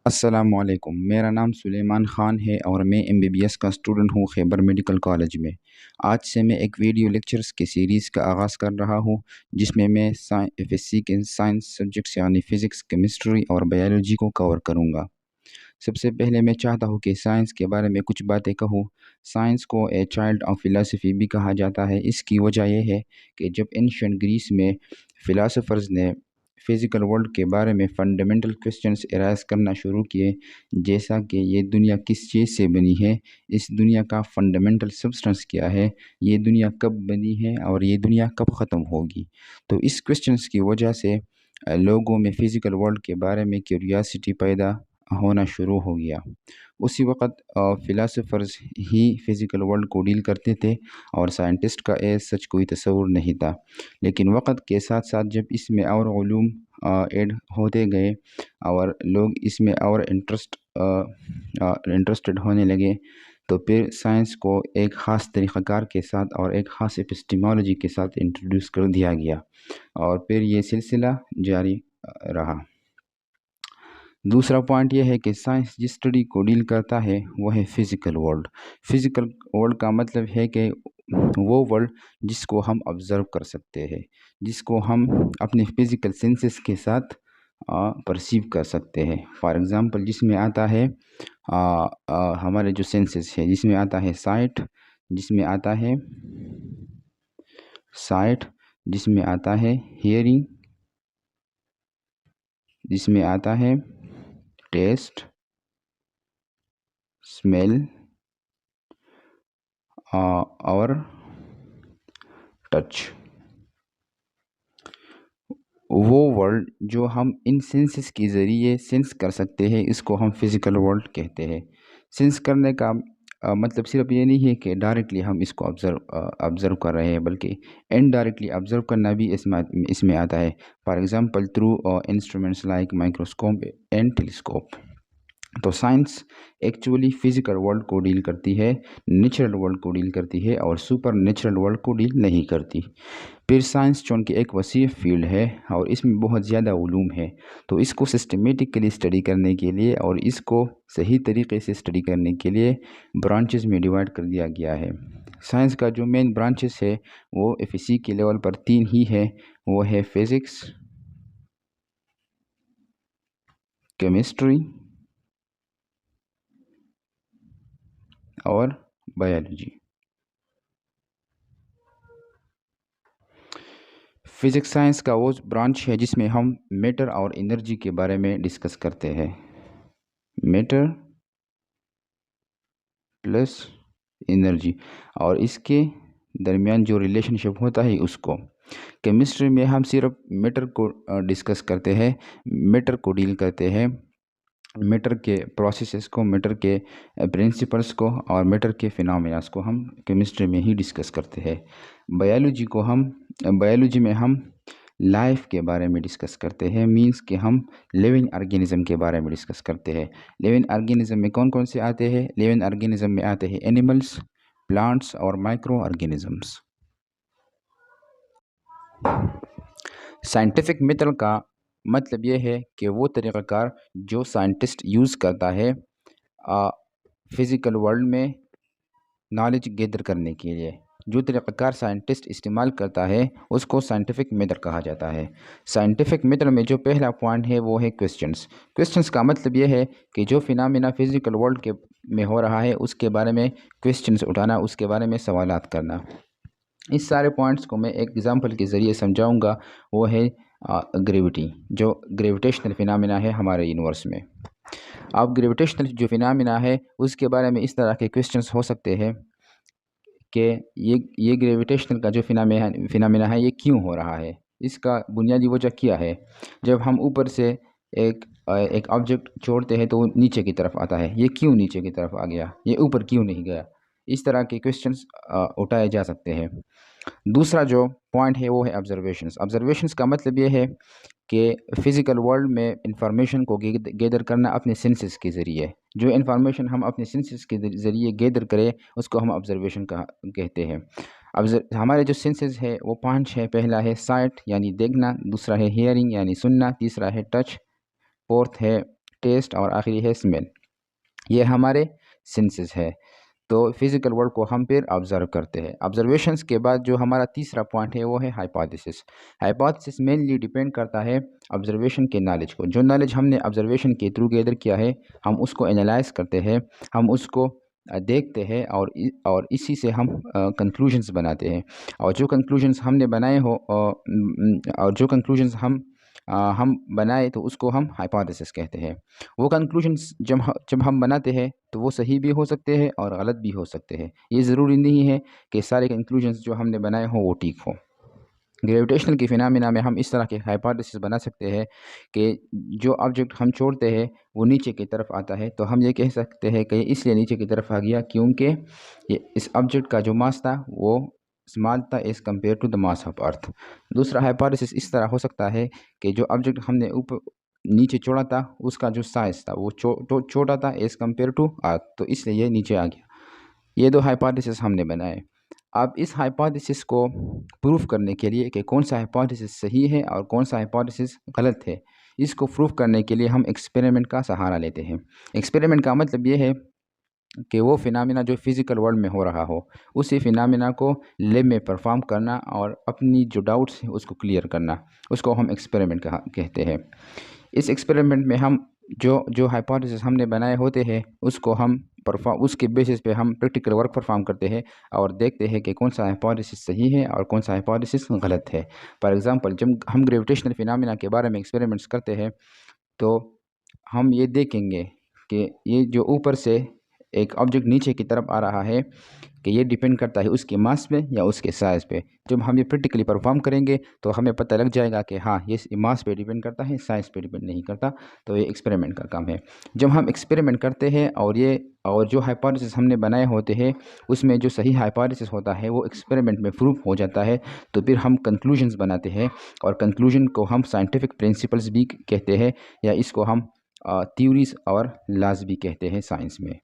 अस्सलामुअलैकुम। मेरा नाम सुलेमान ख़ान है और मैं एमबीबीएस का स्टूडेंट हूँ खैबर मेडिकल कॉलेज में। आज से मैं एक वीडियो लेक्चर्स की सीरीज़ का आगाज़ कर रहा हूँ, जिसमें मैं एफएससी के साइंस सब्जेक्ट्स यानी फ़िज़िक्स, केमिस्ट्री और बायोलॉजी को कवर करूँगा। सबसे पहले मैं चाहता हूँ कि साइंस के बारे में कुछ बातें कहूँ। साइंस को ए चाइल्ड ऑफ फ़िलासफ़ी भी कहा जाता है। इसकी वजह यह है कि जब एंशिएंट ग्रीस में फ़िलासफ़र्स ने फ़िज़िकल वर्ल्ड के बारे में फ़ंडामेंटल क्वेश्चंस एराइज़ करना शुरू किए, जैसा कि ये दुनिया किस चीज़ से बनी है, इस दुनिया का फ़ंडामेंटल सब्सटेंस क्या है, ये दुनिया कब बनी है और ये दुनिया कब ख़त्म होगी। तो इस क्वेश्चंस की वजह से लोगों में फ़िज़िकल वर्ल्ड के बारे में क्यूरियोसिटी पैदा होना शुरू हो गया। उसी वक़्त फ़िलासफ़र्स ही फ़िज़िकल वर्ल्ड को डील करते थे और साइंटिस्ट का एज़ सच कोई तसव्वुर नहीं था। लेकिन वक़्त के साथ-साथ जब इसमें और उलूम ऐड होते गए और लोग इसमें और इंटरेस्टेड होने लगे, तो फिर साइंस को एक ख़ास तरीक़ाकार के साथ और एक ख़ास एपिस्टेमोलॉजी के साथ इंट्रोड्यूस कर दिया गया और फिर ये सिलसिला जारी रहा। दूसरा पॉइंट ये है कि साइंस जिस स्टडी को डील करता है वो है फ़िज़िकल वर्ल्ड। फ़िज़िकल वर्ल्ड का मतलब है कि वो वर्ल्ड जिसको हम ऑब्ज़र्व कर सकते हैं, जिसको हम अपने फ़िज़िकल सेंसेस के साथ परसीव कर सकते हैं। फॉर एग्ज़ाम्पल जिसमें आता है हमारे जो सेंसेस है, जिसमें आता है जिसमें आता है साइट, जिसमें आता है हियरिंग, जिसमें आता है टेस्ट, स्मेल और टच। वो वर्ल्ड जो हम इन सेंसेस के ज़रिए सेंस कर सकते हैं, इसको हम फ़िज़िकल वर्ल्ड कहते हैं। सेंस करने का मतलब सिर्फ ये नहीं है कि डायरेक्टली हम इसको ऑब्ज़र्व कर रहे हैं, बल्कि इनडायरेक्टली ऑब्ज़र्व करना भी इसमें आता है। For example through instruments like microscope and telescope. तो साइंस एक्चुअली फ़िज़िकल वर्ल्ड को डील करती है, नेचुरल वर्ल्ड को डील करती है और सुपर नेचुरल वर्ल्ड को डील नहीं करती। फिर साइंस चूँकि एक वसीअ फील्ड है और इसमें बहुत ज़्यादा उलूम है, तो इसको सिस्टमेटिकली स्टडी करने के लिए और इसको सही तरीके से स्टडी करने के लिए ब्रांचेस में डिवाइड कर दिया गया है। साइंस का जो मेन ब्रांचेस है वो एफएससी के लेवल पर 3 ही है। वो है फ़िज़िक्स, केमिस्ट्री और बायोलॉजी। फिज़िक्स साइंस का वो ब्रांच है जिसमें हम मैटर और एनर्जी के बारे में डिस्कस करते हैं। मैटर प्लस एनर्जी और इसके दरमियान जो रिलेशनशिप होता है उसको। केमिस्ट्री में हम सिर्फ मैटर को डिस्कस करते हैं, मैटर को डील करते हैं, मैटर के प्रोसेसेस को, मैटर के प्रिंसिपल्स को और मैटर के फिनोमेनास को हम केमिस्ट्री में ही डिस्कस करते हैं। बायोलॉजी में हम लाइफ के बारे में डिस्कस करते हैं, मींस कि हम लिविंग ऑर्गेनिज्म के बारे में डिस्कस करते हैं। लिविंग ऑर्गेनिज्म में कौन कौन से आते हैं? लिविंग ऑर्गेनिज्म में आते हैं एनिमल्स, प्लांट्स और माइक्रो ऑर्गेनिजम्स। साइंटिफिक मेथड का मतलब ये है कि वो तरीक़ाकार जो साइंटिस्ट यूज़ करता है फ़िज़िकल वर्ल्ड में नॉलेज गैदर करने के लिए, जो तरीक़ाकार साइंटिस्ट इस्तेमाल करता है उसको साइंटिफिक मेथड कहा जाता है। साइंटिफिक मेथड में जो पहला पॉइंट है वो है क्वेश्चंस का मतलब ये है कि जो फिनोमेना फ़िज़िकल वर्ल्ड के में हो रहा है उसके बारे में क्वेश्चंस उठाना, उसके बारे में सवालात करना। इस सारे पॉइंट्स को मैं एक एग्जांपल के ज़रिए समझाऊंगा। वो है ग्रेविटी, जो ग्रेविटेशनल फिनोमेना है हमारे यूनिवर्स में। अब ग्रेविटेशनल जो फिनोमेना है उसके बारे में इस तरह के क्वेश्चंस हो सकते हैं कि ये ग्रेविटेशनल का जो फिनोमेना है ये क्यों हो रहा है, इसका बुनियादी वजह क्या है। जब हम ऊपर से एक ऑब्जेक्ट छोड़ते हैं तो वो नीचे की तरफ आता है, ये क्यों नीचे की तरफ आ गया, ये ऊपर क्यों नहीं गया। इस तरह के क्वेश्चंस उठाए जा सकते हैं। दूसरा जो पॉइंट है वो है ऑब्जर्वेशंस का मतलब ये है कि फ़िज़िकल वर्ल्ड में इंफॉर्मेशन को गैदर करना अपने सेंसेस के ज़रिए। जो इंफॉर्मेशन हम अपने सेंसेस के ज़रिए गैदर करें उसको हम ऑब्जर्वेशन कहते हैं। हमारे जो सेंसेस है वो 5 है। पहला है साइट यानी देखना, दूसरा है हियरिंग यानी सुनना, तीसरा है टच, फोर्थ है टेस्ट और आखिरी है स्मेल। ये हमारे सेंसेस है। तो फिज़िकल वर्ल्ड को हम फिर ऑब्ज़र्व करते हैं। ऑब्जर्वेशंस के बाद जो हमारा तीसरा पॉइंट है वो है हाइपोथेसिस। हाइपोथेसिस मेनली डिपेंड करता है ऑब्जर्वेशन के नॉलेज को। जो नॉलेज हमने ऑब्जर्वेशन के थ्रू गैदर किया है, हम उसको एनालाइज करते हैं, हम उसको देखते हैं और इसी से हम कंक्लूजन्स बनाते हैं। और जो कंक्लूजन्स हमने बनाए हो और जो कंक्लूजन्स हम बनाए तो उसको हम हाइपोथेसिस कहते हैं। वो कंक्लूजन्स जब हम बनाते हैं तो वो सही भी हो सकते हैं और गलत भी हो सकते हैं। ये ज़रूरी नहीं है कि सारे कंक्लूजन्स जो हमने बनाए हों वो ठीक हों। ग्रेविटेशनल की फिनोमेना में हम इस तरह के हाइपोथेसिस बना सकते हैं कि जो ऑब्जेक्ट हम छोड़ते हैं वो नीचे की तरफ आता है, तो हम ये कह सकते हैं कि इसलिए नीचे की तरफ आ गया क्योंकि ये इस ऑब्जेक्ट का जो मास था वो स्मॉल था as compare to the mass of earth. दूसरा हाइपोथेसिस इस तरह हो सकता है कि जो ऑब्जेक्ट हमने ऊपर नीचे छोड़ा था उसका जो साइज़ था वो छोटा था एज़ कम्पेयर टू अर्थ, तो इसलिए ये नीचे आ गया। ये दो हाइपोथेसिस हमने बनाए। अब इस हाइपोथेसिस को प्रूफ करने के लिए कि कौन सा हाइपोथेसिस सही है और कौन सा हाइपोथेसिस गलत है, इसको प्रूफ करने के लिए हम एक्सपेरिमेंट का सहारा लेते हैं। एक्सपेरिमेंट का मतलब ये है कि वो फिनोमेना जो फिज़िकल वर्ल्ड में हो रहा हो, उसी फिनोमेना को लैब में परफॉर्म करना और अपनी जो डाउट्स हैं उसको क्लियर करना, उसको हम एक्सपेरिमेंट कहते हैं। इस एक्सपेरिमेंट में हम जो हाइपोथेसिस हमने बनाए होते हैं उसको उसके बेसिस पे हम प्रैक्टिकल वर्क परफॉर्म करते हैं और देखते हैं कि कौन सा हाइपोथेसिस सही है और कौन सा हाइपोथेसिस गलत है। फॉर एग्जांपल, जब हम ग्रेविटेशनल फिनोमेना के बारे में एक्सपेरिमेंट्स करते हैं तो हम ये देखेंगे कि ये जो ऊपर से एक ऑब्जेक्ट नीचे की तरफ आ रहा है कि ये डिपेंड करता है उसके मास पे या उसके साइज़ पे। जब हम ये प्रैक्टिकली परफॉर्म करेंगे तो हमें पता लग जाएगा कि हाँ, ये मास पे डिपेंड करता है, साइज़ पे डिपेंड नहीं करता। तो ये एक्सपेरिमेंट का काम है। जब हम एक्सपेरिमेंट करते हैं और जो हाइपोथेसिस हमने बनाए होते हैं उसमें जो सही हाइपोथेसिस होता है वो एक्सपेरिमेंट में प्रूफ हो जाता है, तो फिर हम कंक्लूजन्स बनाते हैं और कंक्लूजन को हम साइंटिफिक प्रिंसिपल्स भी कहते हैं या इसको हम थ्योरीज और लॉज भी कहते हैं साइंस में।